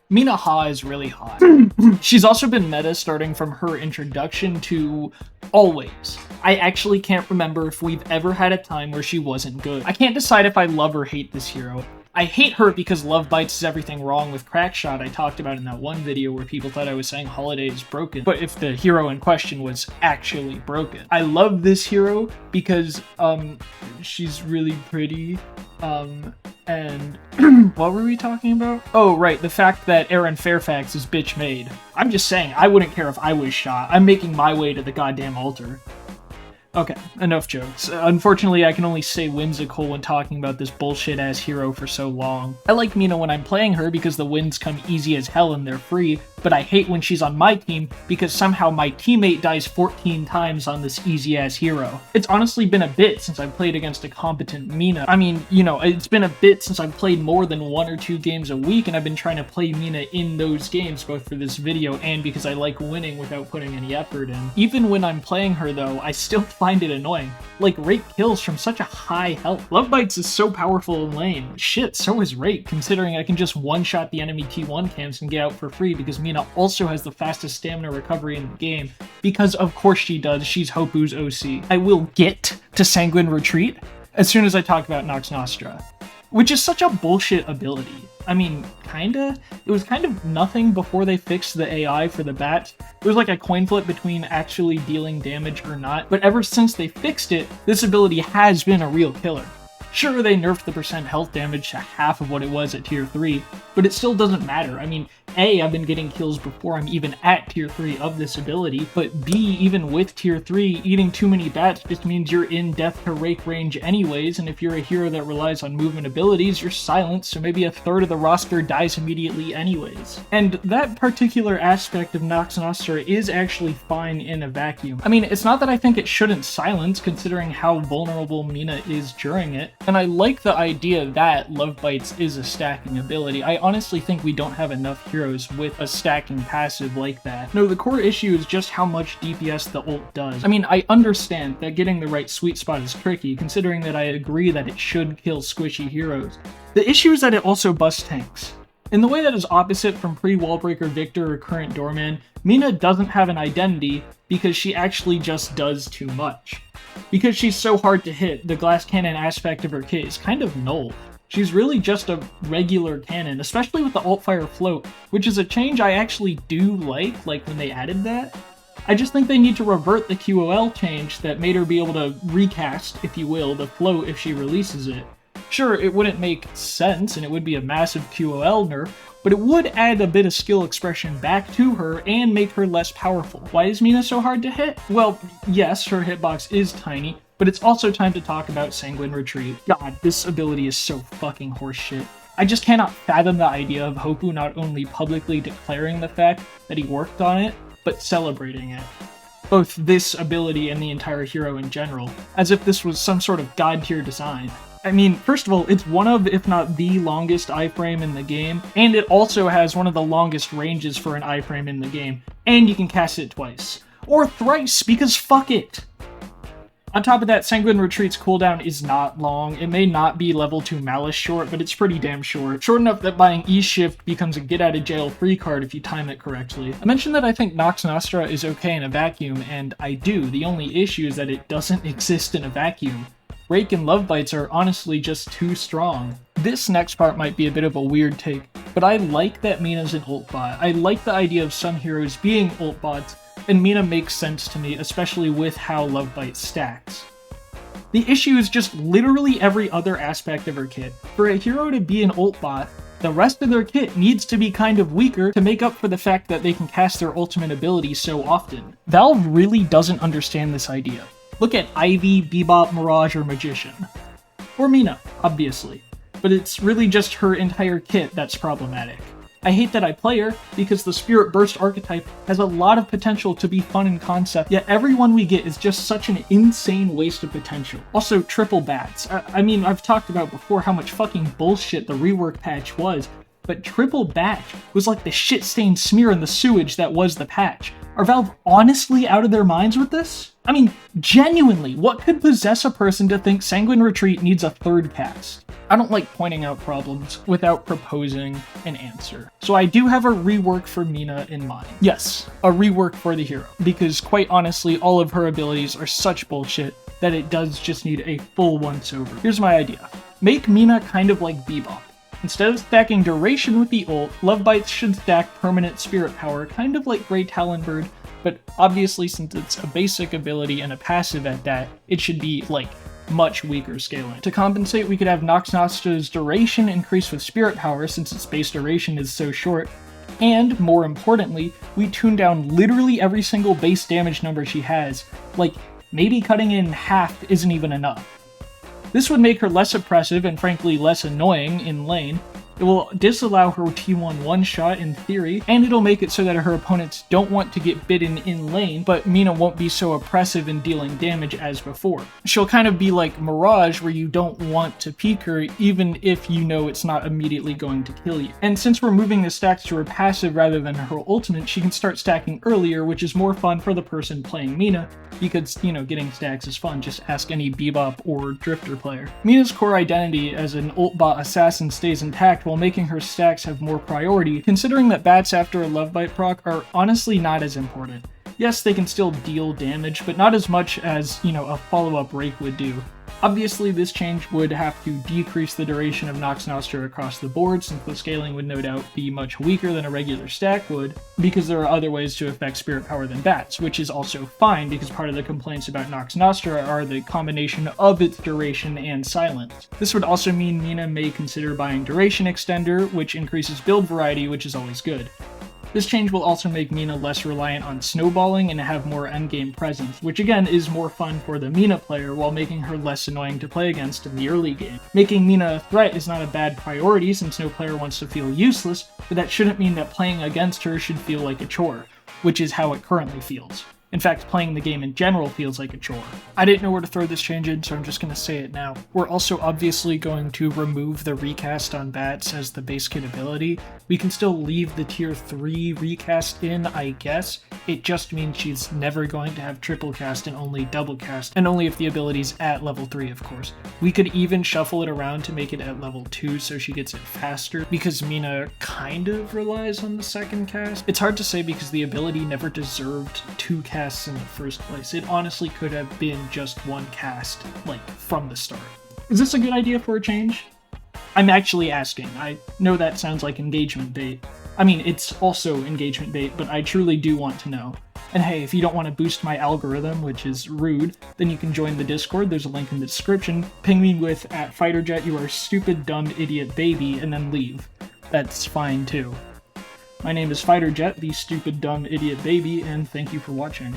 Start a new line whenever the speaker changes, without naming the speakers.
Mina Ha is really hot. She's also been meta starting from her introduction to always. I actually can't remember if we've ever had a time where she wasn't good. I can't decide if I love or hate this hero. I hate her because Love Bites is everything wrong with Crackshot I talked about in that one video where people thought I was saying Holiday is broken, but if the hero in question was actually broken. I love this hero because, she's really pretty, and what were we talking about? Oh, right, the fact that Aaron Fairfax is bitch made. I'm just saying, I wouldn't care if I was shot. I'm making my way to the goddamn altar. Okay, enough jokes. Unfortunately, I can only stay whimsical when talking about this bullshit-ass hero for so long. I like Mina when I'm playing her because the wins come easy as hell and they're free, but I hate when she's on my team because somehow my teammate dies 14 times on this easy-ass hero. It's honestly been a bit since I've played against a competent Mina. I mean, you know, it's been a bit since I've played more than 1 or 2 games a week, and I've been trying to play Mina in those games, both for this video and because I like winning without putting any effort in. Even when I'm playing her, though, I still find it annoying. Like, rate kills from such a high health. Love Bites is so powerful in lane. Shit, so is rate, considering I can just one-shot the enemy T1 camps and get out for free because Mina also has the fastest stamina recovery in the game. Because of course she does, she's Hopu's OC. I will get to Sanguine Retreat as soon as I talk about Nox Nostra, which is such a bullshit ability. I mean, kinda? It was kind of nothing before they fixed the AI for the bats. It was like a coin flip between actually dealing damage or not, but ever since they fixed it, this ability has been a real killer. Sure, they nerfed the percent health damage to half of what it was at tier 3, but it still doesn't matter. I mean, A, I've been getting kills before I'm even at tier 3 of this ability, but B, even with tier 3, eating too many bats just means you're in death to rake range anyways, and if you're a hero that relies on movement abilities, you're silenced, so maybe a third of the roster dies immediately anyways. And that particular aspect of Nox Nostra is actually fine in a vacuum. I mean, it's not that I think it shouldn't silence, considering how vulnerable Mina is during it, and I like the idea that Love Bites is a stacking ability. I honestly think we don't have enough heroes with a stacking passive like that. No, the core issue is just how much DPS the ult does. I mean, I understand that getting the right sweet spot is tricky, considering that I agree that it should kill squishy heroes. The issue is that it also busts tanks. In the way that is opposite from pre-Wallbreaker Victor or current Doorman, Mina doesn't have an identity because she actually just does too much. Because she's so hard to hit, the glass cannon aspect of her kit is kind of null. She's really just a regular cannon, especially with the alt-fire float, which is a change I actually do like when they added that. I just think they need to revert the QOL change that made her be able to recast, if you will, the float if she releases it. Sure, it wouldn't make sense, and it would be a massive QOL nerf, but it would add a bit of skill expression back to her and make her less powerful. Why is Mina so hard to hit? Well, yes, her hitbox is tiny, but it's also time to talk about Sanguine Retreat. God, this ability is so fucking horseshit. I just cannot fathom the idea of Hopu not only publicly declaring the fact that he worked on it, but celebrating it. Both this ability and the entire hero in general, as if this was some sort of god-tier design. I mean, first of all, it's one of, if not the longest iframe in the game, and it also has one of the longest ranges for an iframe in the game, and you can cast it twice. Or thrice, because fuck it! On top of that, Sanguine Retreat's cooldown is not long. It may not be level 2 Malice short, but it's pretty damn short. Short enough that buying E-Shift becomes a get-out-of-jail-free card if you time it correctly. I mentioned that I think Nox Nostra is okay in a vacuum, and I do. The only issue is that it doesn't exist in a vacuum. Rake and Love Bites are honestly just too strong. This next part might be a bit of a weird take, but I like that Mina's an ult bot. I like the idea of some heroes being ult bots, and Mina makes sense to me, especially with how Love Bite stacks. The issue is just literally every other aspect of her kit. For a hero to be an ult bot, the rest of their kit needs to be kind of weaker to make up for the fact that they can cast their ultimate ability so often. Valve really doesn't understand this idea. Look at Ivy, Bebop, Mirage, or Magician. Or Mina, obviously. But it's really just her entire kit that's problematic. I hate that I play her, because the Spirit Burst archetype has a lot of potential to be fun in concept, yet everyone we get is just such an insane waste of potential. Also, triple bats. I mean, I've talked about before how much fucking bullshit the rework patch was, but triple batch was like the shit-stained smear in the sewage that was the patch. Are Valve honestly out of their minds with this? I mean, genuinely, what could possess a person to think Sanguine Retreat needs a third cast? I don't like pointing out problems without proposing an answer. So I do have a rework for Mina in mind. Yes, a rework for the hero, because quite honestly, all of her abilities are such bullshit that it does just need a full once-over. Here's my idea. Make Mina kind of like Bebop. Instead of stacking duration with the ult, Love Bites should stack permanent spirit power, kind of like Grey Talonbird, but obviously since it's a basic ability and a passive at that, it should be, like, much weaker scaling. To compensate, we could have Nox Nostra's duration increase with spirit power since its base duration is so short, and, more importantly, we tune down literally every single base damage number she has. Like, maybe cutting it in half isn't even enough. This would make her less oppressive and frankly less annoying in lane. It will disallow her T1 one-shot in theory, and it'll make it so that her opponents don't want to get bitten in lane, but Mina won't be so oppressive in dealing damage as before. She'll kind of be like Mirage, where you don't want to peek her even if you know it's not immediately going to kill you. And since we're moving the stacks to her passive rather than her ultimate, she can start stacking earlier, which is more fun for the person playing Mina, because, you know, getting stacks is fun. Just ask any Bebop or Drifter player. Mina's core identity as an ult bot assassin stays intact while making her stacks have more priority, considering that bats after a Love Bite proc are honestly not as important. Yes, they can still deal damage, but not as much as, you know, a follow-up rake would do. Obviously, this change would have to decrease the duration of Nox Nostra across the board, since the scaling would no doubt be much weaker than a regular stack would, because there are other ways to affect spirit power than bats, which is also fine because part of the complaints about Nox Nostra are the combination of its duration and silence. This would also mean Mina may consider buying Duration Extender, which increases build variety, which is always good. This change will also make Mina less reliant on snowballing and have more endgame presence, which again is more fun for the Mina player while making her less annoying to play against in the early game. Making Mina a threat is not a bad priority since no player wants to feel useless, but that shouldn't mean that playing against her should feel like a chore, which is how it currently feels. In fact, playing the game in general feels like a chore. I didn't know where to throw this change in, so I'm just gonna say it now. We're also obviously going to remove the recast on bats as the base kit ability. We can still leave the tier 3 recast in, I guess. It just means she's never going to have triple cast and only double cast, and only if the ability's at level 3, of course. We could even shuffle it around to make it at level 2 so she gets it faster, because Mina kind of relies on the second cast. It's hard to say because the ability never deserved 2 casts in the first place. It honestly could have been just 1 cast, like, from the start. Is this a good idea for a change? I'm actually asking. I know that sounds like engagement bait. I mean, it's also engagement bait, but I truly do want to know. And hey, if you don't want to boost my algorithm, which is rude, then you can join the Discord. There's a link in the description. Ping me with @FighterJet, you are a stupid, dumb, idiot baby, and then leave. That's fine too. My name is FighterJet, the stupid, dumb, idiot baby, and thank you for watching.